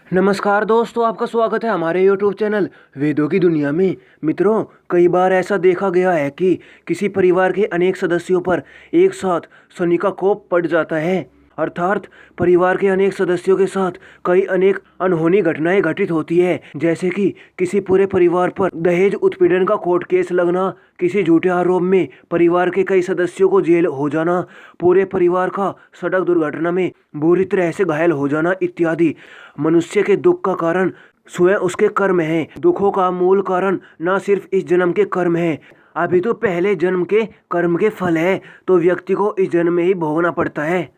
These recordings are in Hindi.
नमस्कार दोस्तों, आपका स्वागत है हमारे यूट्यूब चैनल वेदों की दुनिया में। मित्रों, कई बार ऐसा देखा गया है कि किसी परिवार के अनेक सदस्यों पर एक साथ शनि का कोप पड़ जाता है। अर्थात परिवार के अनेक सदस्यों के साथ कई अनेक अनहोनी घटनाएं घटित होती है, जैसे कि किसी पूरे परिवार पर दहेज उत्पीड़न का कोर्ट केस लगना, किसी झूठे आरोप में परिवार के कई सदस्यों को जेल हो जाना, पूरे परिवार का सड़क दुर्घटना में बुरी तरह से घायल हो जाना इत्यादि। मनुष्य के दुख का कारण स्वयं उसके कर्म है। दुखों का मूल कारण न सिर्फ इस जन्म के कर्म है, अभी तो पहले जन्म के कर्म के फल है, तो व्यक्ति को इस जन्म में ही भोगना पड़ता है।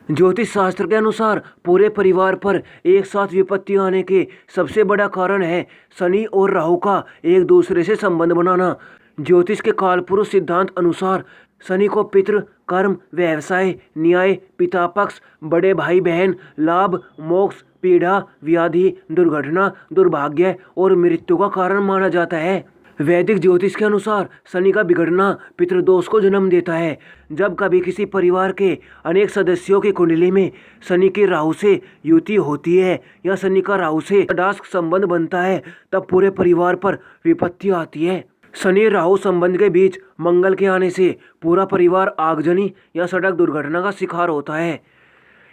ज्योतिष शास्त्र के अनुसार पूरे परिवार पर एक साथ विपत्ति आने के सबसे बड़ा कारण है शनि और राहु का एक दूसरे से संबंध बनाना। ज्योतिष के कालपुरुष सिद्धांत अनुसार शनि को पितृ, कर्म, व्यवसाय, न्याय, पिता पक्ष, बड़े भाई बहन, लाभ, मोक्ष, पीड़ा, व्याधि, दुर्घटना, दुर्भाग्य और मृत्यु का कारण माना जाता है। वैदिक ज्योतिष के अनुसार शनि का बिगड़ना पितृदोष को जन्म देता है। जब कभी किसी परिवार के अनेक सदस्यों की कुंडली में शनि की राहु से युति होती है या शनि का राहु से तटस्थ संबंध बनता है, तब पूरे परिवार पर विपत्ति आती है। शनि राहु संबंध के बीच मंगल के आने से पूरा परिवार आगजनी या सड़क दुर्घटना का शिकार होता है।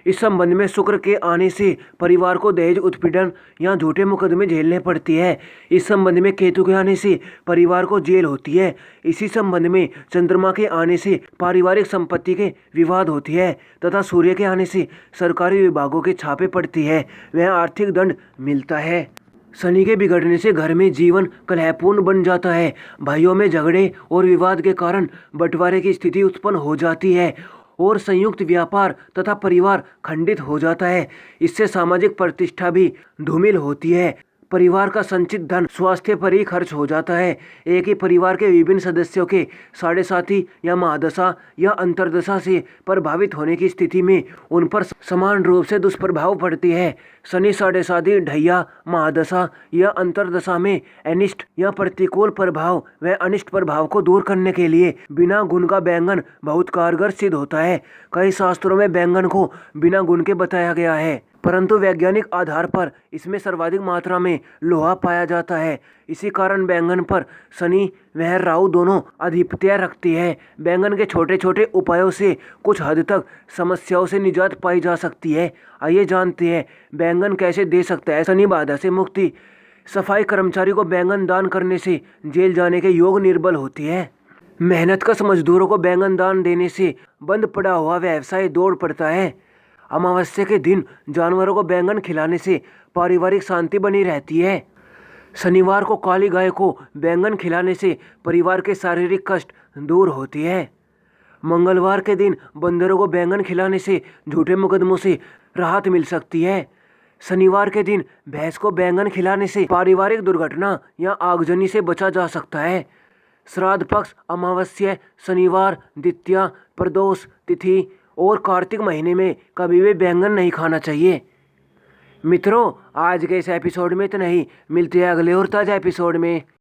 इस संबंध में शुक्र के आने से परिवार को दहेज उत्पीड़न या झूठे मुकदमे झेलने पड़ती है। इस संबंध में केतु के आने से परिवार को जेल होती है। इसी संबंध में चंद्रमा के आने से पारिवारिक संपत्ति के विवाद होती है तथा सूर्य के आने से सरकारी विभागों के छापे पड़ती है, वह आर्थिक दंड मिलता है। शनि के बिगड़ने से घर में जीवन कलहपूर्ण बन जाता है। भाइयों में झगड़े और विवाद के कारण बंटवारे की स्थिति उत्पन्न हो जाती है और संयुक्त व्यापार तथा परिवार खंडित हो जाता है। इससे सामाजिक प्रतिष्ठा भी धूमिल होती है। परिवार का संचित धन स्वास्थ्य पर ही खर्च हो जाता है। एक ही परिवार के विभिन्न सदस्यों के साढ़े साथी या महादशा या अंतर्दशा से प्रभावित होने की स्थिति में उन पर समान रूप से दुष्प्रभाव पड़ती है। शनि साढ़े साथी, ढैया, महादशा या अंतर्दशा में अनिष्ट या प्रतिकूल प्रभाव व अनिष्ट प्रभाव को दूर करने के लिए बिना गुण का बैंगन बहुत कारगर सिद्ध होता है। कई शास्त्रों में बैंगन को बिना गुण के बताया गया है, परंतु वैज्ञानिक आधार पर इसमें सर्वाधिक मात्रा में लोहा पाया जाता है। इसी कारण बैंगन पर शनि व राहु दोनों आधिपत्य रखती है। बैंगन के छोटे छोटे उपायों से कुछ हद तक समस्याओं से निजात पाई जा सकती है। आइए जानते हैं बैंगन कैसे दे सकता है शनि बाधा से मुक्ति। सफाई कर्मचारी को बैंगन दान करने से जेल जाने के योग निर्बल होती है। मेहनतकश मजदूरों को बैंगन दान देने से बंद पड़ा हुआ व्यवसाय दौड़ पड़ता है। अमावस्या के दिन जानवरों को बैंगन खिलाने से पारिवारिक शांति बनी रहती है। शनिवार को काली गाय को बैंगन खिलाने से परिवार के शारीरिक कष्ट दूर होती है। मंगलवार के दिन बंदरों को बैंगन खिलाने से झूठे मुकदमों से राहत मिल सकती है। शनिवार के दिन भैंस को बैंगन खिलाने से पारिवारिक दुर्घटना या आगजनी से बचा जा सकता है। श्राद्ध पक्ष, अमावस्या, शनिवार, द्वितीया, प्रदोष तिथि और कार्तिक महीने में कभी भी बैंगन नहीं खाना चाहिए। मित्रों, आज के इस एपिसोड में इतना ही। मिलते हैं अगले और ताज़ा एपिसोड में।